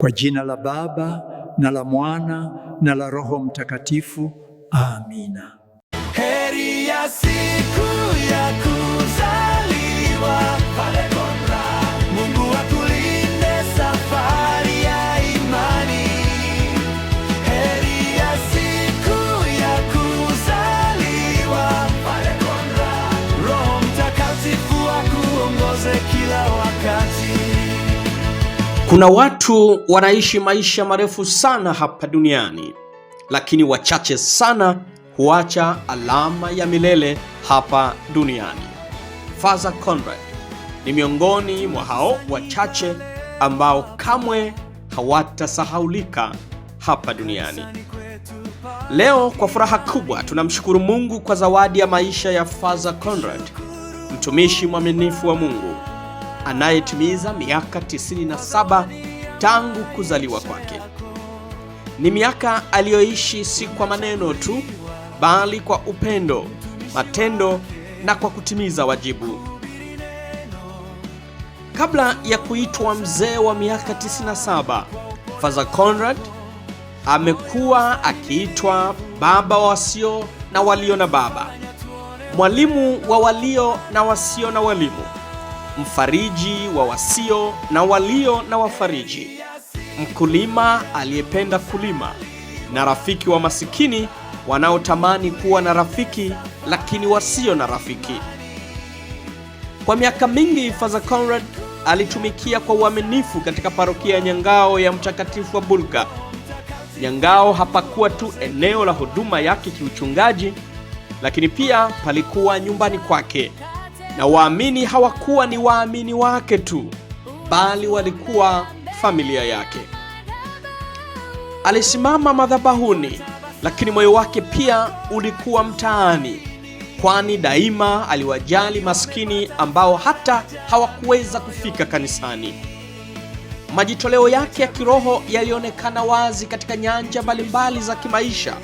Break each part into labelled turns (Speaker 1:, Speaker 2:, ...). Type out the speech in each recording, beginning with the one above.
Speaker 1: Kwa jina la Baba na la Mwana na la Roho Mtakatifu. Amina.
Speaker 2: Heri ya siku ya kuzaliwa Padre Conrad. Mungu akulinde safari ya imani. Heri ya siku ya kuzaliwa Padre Conrad. Roho Mtakatifu akuongoze kila wakati.
Speaker 3: Kuna watu wanaishi maisha marefu sana hapa duniani, lakini wachache sana huacha alama ya milele hapa duniani. Father Conrad ni miongoni mwa hao wachache ambao kamwe hawatasahaulika hapa duniani. Leo kwa furaha kubwa tunamshukuru Mungu kwa zawadi ya maisha ya Father Conrad, mtumishi mwaminifu wa Mungu anayetimiza miaka 97 tangu kuzaliwa kwake. Ni miaka aliyoishi si kwa maneno tu, bali kwa upendo, matendo na kwa kutimiza wajibu. Kabla ya kuitwa mzee wa miaka 97, Father Conrad amekuwa akiitwa baba wa wasio na walio na baba, mwalimu wa walio na wasio na walimu, mfariji wa wasio na walio na wafariji, mkulima aliyependa kulima, na rafiki wa masikini wanaotamani kuwa na rafiki lakini wasio na rafiki. Kwa miaka mingi Father Conrad alitumikia kwa uaminifu katika parokia ya Nyangao ya Mtakatifu wa Bulga. Nyangao hapakuwa tu eneo la huduma yake kiuchungaji, lakini pia palikuwa nyumbani kwake, na waamini hawakuwa ni waamini wake tu, bali walikuwa familia yake. Alisimama madhabahuni, lakini moyo wake pia ulikuwa mtaani, kwani daima aliwajali maskini ambao hata hawakuweza kufika kanisani. Majitoleo yake ya kiroho yalionekana wazi katika nyanja mbalimbali za kimaisha,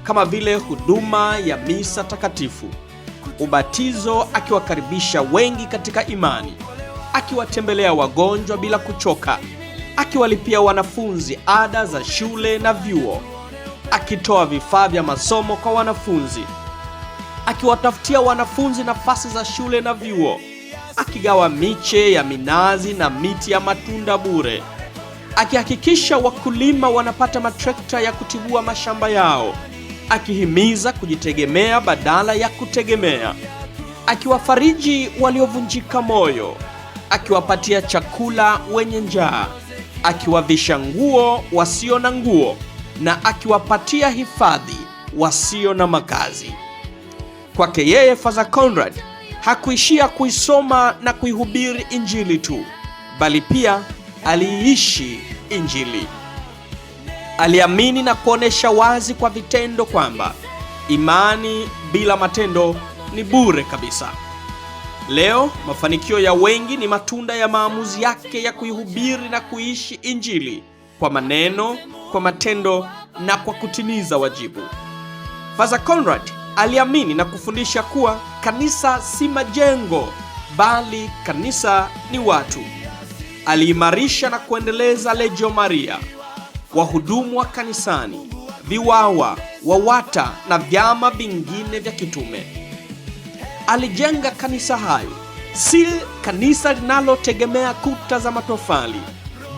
Speaker 3: kama vile huduma ya misa takatifu, ubatizo, akiwakaribisha wengi katika imani, akiwatembelea wagonjwa bila kuchoka, akiwalipia wanafunzi ada za shule na vyuo, akitoa vifaa vya masomo kwa wanafunzi, akiwatafutia wanafunzi nafasi za shule na vyuo, akigawa miche ya minazi na miti ya matunda bure, akihakikisha wakulima wanapata matrekta ya kutibua mashamba yao, akihimiza kujitegemea badala ya kutegemea, akiwafariji waliovunjika moyo, akiwapatia chakula wenye njaa, akiwavisha nguo wasio na nguo, na akiwapatia hifadhi wasio na makazi. Kwake yeye Father Conrad hakuishia kuisoma na kuihubiri Injili tu, bali pia aliishi Injili. Aliamini na kuonesha wazi kwa vitendo kwamba imani bila matendo ni bure kabisa. Leo mafanikio ya wengi ni matunda ya maamuzi yake ya kuihubiri na kuishi Injili kwa maneno, kwa matendo na kwa kutimiza wajibu. Father Conrad aliamini na kufundisha kuwa kanisa si majengo, bali kanisa ni watu. Aliimarisha na kuendeleza Legio Maria, wahudumu wa kanisani, viwawa, wawata na vyama vingine vya kitume. Alijenga kanisa hayo, si kanisa linalotegemea kuta za matofali,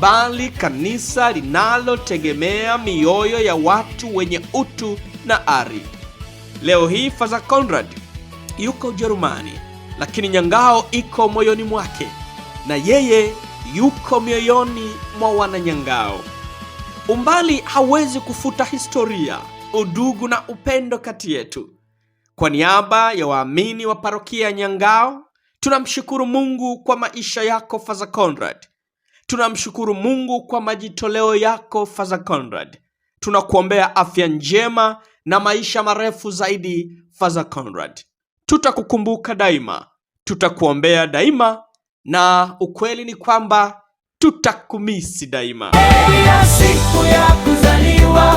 Speaker 3: bali kanisa linalotegemea mioyo ya watu wenye utu na ari. Leo hii Father Conrad yuko Ujerumani, lakini Nyangao iko moyoni mwake, na yeye yuko mioyoni mwa Wananyangao. Umbali hawezi kufuta historia, udugu na upendo kati yetu. Kwa niaba ya waamini wa parokia ya Nyangao, tunamshukuru Mungu kwa maisha yako Father Conrad. Tunamshukuru Mungu kwa majitoleo yako Father Conrad. Tunakuombea afya njema na maisha marefu zaidi Father Conrad. Tutakukumbuka daima, tutakuombea daima, na ukweli ni kwamba tutakumisi daima.
Speaker 2: Heri ya siku ya kuzaliwa